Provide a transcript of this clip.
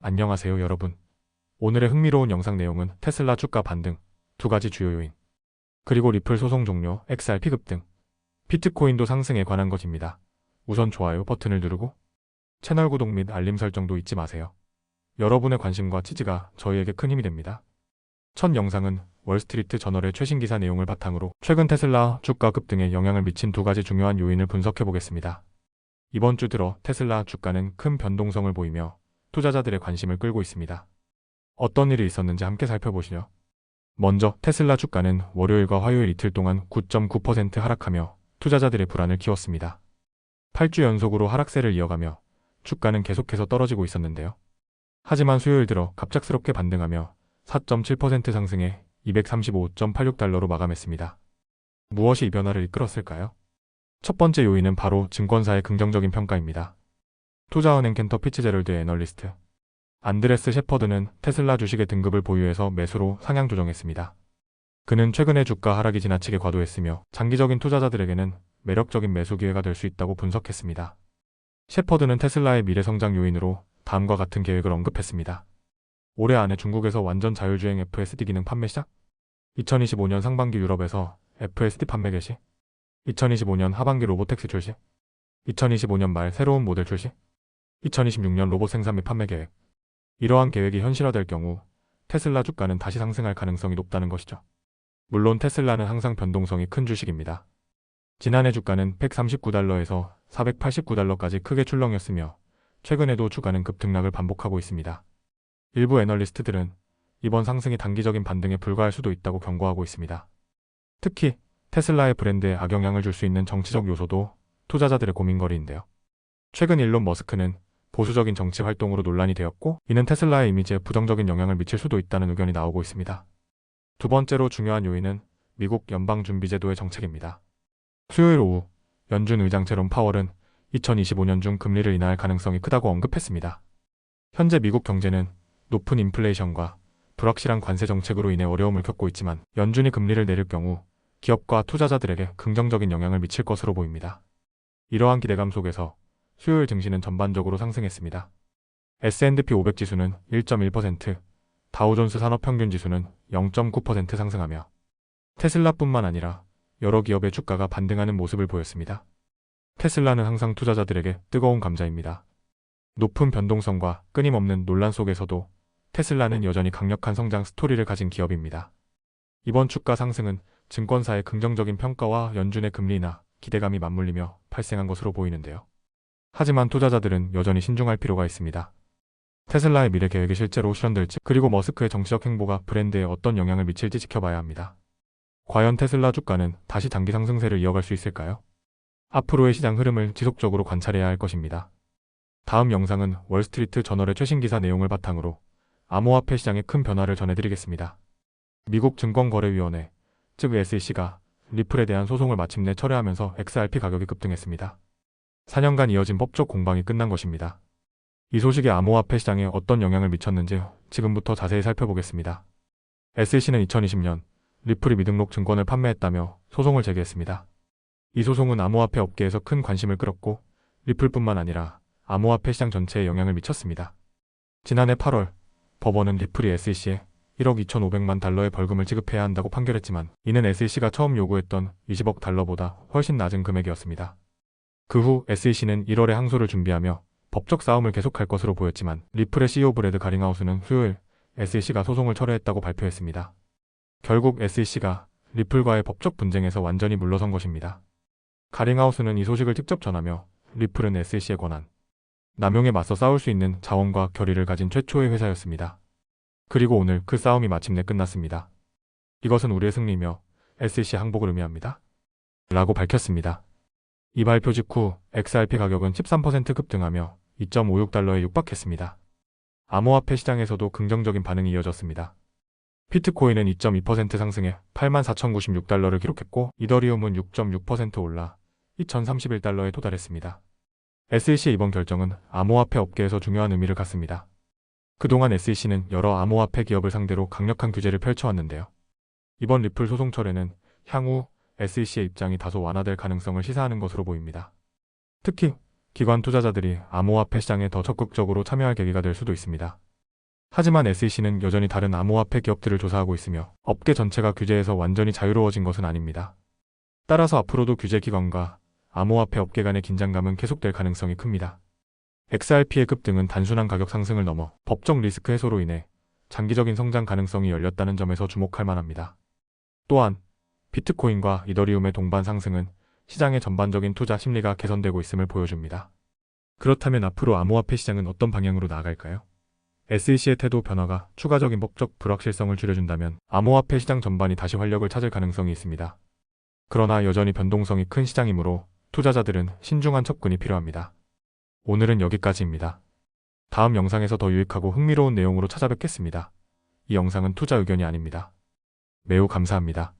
안녕하세요 여러분. 오늘의 흥미로운 영상 내용은 테슬라 주가 반등, 두 가지 주요 요인, 그리고 리플 소송 종료, XRP 급등, 비트코인도 상승에 관한 것입니다. 우선 좋아요 버튼을 누르고 채널 구독 및 알림 설정도 잊지 마세요. 여러분의 관심과 지지가 저희에게 큰 힘이 됩니다. 첫 영상은 월스트리트 저널의 최신 기사 내용을 바탕으로 최근 테슬라 주가 급등에 영향을 미친 두 가지 중요한 요인을 분석해 보겠습니다. 이번 주 들어 테슬라 주가는 큰 변동성을 보이며 투자자들의 관심을 끌고 있습니다. 어떤 일이 있었는지 함께 살펴보시죠. 먼저 테슬라 주가는 월요일과 화요일 이틀 동안 9.9% 하락하며 투자자들의 불안을 키웠습니다. 8주 연속으로 하락세를 이어가며 주가는 계속해서 떨어지고 있었는데요. 하지만 수요일 들어 갑작스럽게 반등하며 4.7% 상승해 235.86달러로 마감했습니다. 무엇이 이 변화를 이끌었을까요? 첫 번째 요인은 바로 증권사의 긍정적인 평가입니다. 투자은행 캔터 피츠제럴드 애널리스트 안드레스 셰퍼드는 테슬라 주식의 등급을 보유해서 매수로 상향 조정했습니다. 그는 최근의 주가 하락이 지나치게 과도했으며 장기적인 투자자들에게는 매력적인 매수 기회가 될 수 있다고 분석했습니다. 셰퍼드는 테슬라의 미래 성장 요인으로 다음과 같은 계획을 언급했습니다. 올해 안에 중국에서 완전 자율주행 FSD 기능 판매 시작, 2025년 상반기 유럽에서 FSD 판매 개시, 2025년 하반기 로보택시 출시, 2025년 말 새로운 모델 출시, 2026년 로봇 생산 및 판매 계획. 이러한 계획이 현실화될 경우 테슬라 주가는 다시 상승할 가능성이 높다는 것이죠. 물론 테슬라는 항상 변동성이 큰 주식입니다. 지난해 주가는 139달러에서 489달러까지 크게 출렁였으며 최근에도 주가는 급등락을 반복하고 있습니다. 일부 애널리스트들은 이번 상승이 단기적인 반등에 불과할 수도 있다고 경고하고 있습니다. 특히 테슬라의 브랜드에 악영향을 줄 수 있는 정치적 요소도 투자자들의 고민거리인데요. 최근 일론 머스크는 보수적인 정치 활동으로 논란이 되었고, 이는 테슬라의 이미지에 부정적인 영향을 미칠 수도 있다는 의견이 나오고 있습니다. 두 번째로 중요한 요인은 미국 연방준비제도의 정책입니다. 수요일 오후 연준 의장 제롬 파월은 2025년 중 금리를 인하할 가능성이 크다고 언급했습니다. 현재 미국 경제는 높은 인플레이션과 불확실한 관세 정책으로 인해 어려움을 겪고 있지만 연준이 금리를 내릴 경우 기업과 투자자들에게 긍정적인 영향을 미칠 것으로 보입니다. 이러한 기대감 속에서 수요일 증시는 전반적으로 상승했습니다. S&P 500 지수는 1.1%, 다우존스 산업평균 지수는 0.9% 상승하며 테슬라뿐만 아니라 여러 기업의 주가가 반등하는 모습을 보였습니다. 테슬라는 항상 투자자들에게 뜨거운 감자입니다. 높은 변동성과 끊임없는 논란 속에서도 테슬라는 여전히 강력한 성장 스토리를 가진 기업입니다. 이번 주가 상승은 증권사의 긍정적인 평가와 연준의 금리 인하 기대감이 맞물리며 발생한 것으로 보이는데요. 하지만 투자자들은 여전히 신중할 필요가 있습니다. 테슬라의 미래 계획이 실제로 실현될지, 그리고 머스크의 정치적 행보가 브랜드에 어떤 영향을 미칠지 지켜봐야 합니다. 과연 테슬라 주가는 다시 단기 상승세를 이어갈 수 있을까요? 앞으로의 시장 흐름을 지속적으로 관찰해야 할 것입니다. 다음 영상은 월스트리트 저널의 최신 기사 내용을 바탕으로 암호화폐 시장의 큰 변화를 전해드리겠습니다. 미국 증권거래위원회, 즉 SEC가 리플에 대한 소송을 마침내 철회하면서 XRP 가격이 급등했습니다. 4년간 이어진 법적 공방이 끝난 것입니다. 이 소식이 암호화폐 시장에 어떤 영향을 미쳤는지 지금부터 자세히 살펴보겠습니다. SEC는 2020년 리플이 미등록 증권을 판매했다며 소송을 제기했습니다. 이 소송은 암호화폐 업계에서 큰 관심을 끌었고 리플뿐만 아니라 암호화폐 시장 전체에 영향을 미쳤습니다. 지난해 8월 법원은 리플이 SEC에 1억 2,500만 달러의 벌금을 지급해야 한다고 판결했지만 이는 SEC가 처음 요구했던 20억 달러보다 훨씬 낮은 금액이었습니다. 그 후 SEC는 1월에 항소를 준비하며 법적 싸움을 계속할 것으로 보였지만 리플의 CEO 브래드 가링하우스는 수요일 SEC가 소송을 철회했다고 발표했습니다. 결국 SEC가 리플과의 법적 분쟁에서 완전히 물러선 것입니다. 가링하우스는 이 소식을 직접 전하며 리플은 SEC의 권한, 남용에 맞서 싸울 수 있는 자원과 결의를 가진 최초의 회사였습니다. 그리고 오늘 그 싸움이 마침내 끝났습니다. 이것은 우리의 승리며 SEC 항복을 의미합니다. 라고 밝혔습니다. 이 발표 직후 XRP 가격은 13% 급등하며 2.56달러에 육박했습니다. 암호화폐 시장에서도 긍정적인 반응이 이어졌습니다. 비트코인은 2.2% 상승해 84,096달러를 기록했고 이더리움은 6.6% 올라 2,031달러에 도달했습니다. SEC의 이번 결정은 암호화폐 업계에서 중요한 의미를 갖습니다. 그동안 SEC는 여러 암호화폐 기업을 상대로 강력한 규제를 펼쳐왔는데요. 이번 리플 소송 철회는 향후 SEC의 입장이 다소 완화될 가능성을 시사하는 것으로 보입니다. 특히 기관 투자자들이 암호화폐 시장에 더 적극적으로 참여할 계기가 될 수도 있습니다. 하지만 SEC는 여전히 다른 암호화폐 기업들을 조사하고 있으며 업계 전체가 규제에서 완전히 자유로워진 것은 아닙니다. 따라서 앞으로도 규제 기관과 암호화폐 업계 간의 긴장감은 계속될 가능성이 큽니다. XRP의 급등은 단순한 가격 상승을 넘어 법적 리스크 해소로 인해 장기적인 성장 가능성이 열렸다는 점에서 주목할 만합니다. 또한 비트코인과 이더리움의 동반 상승은 시장의 전반적인 투자 심리가 개선되고 있음을 보여줍니다. 그렇다면 앞으로 암호화폐 시장은 어떤 방향으로 나아갈까요? SEC의 태도 변화가 추가적인 법적 불확실성을 줄여준다면 암호화폐 시장 전반이 다시 활력을 찾을 가능성이 있습니다. 그러나 여전히 변동성이 큰 시장이므로 투자자들은 신중한 접근이 필요합니다. 오늘은 여기까지입니다. 다음 영상에서 더 유익하고 흥미로운 내용으로 찾아뵙겠습니다. 이 영상은 투자 의견이 아닙니다. 매우 감사합니다.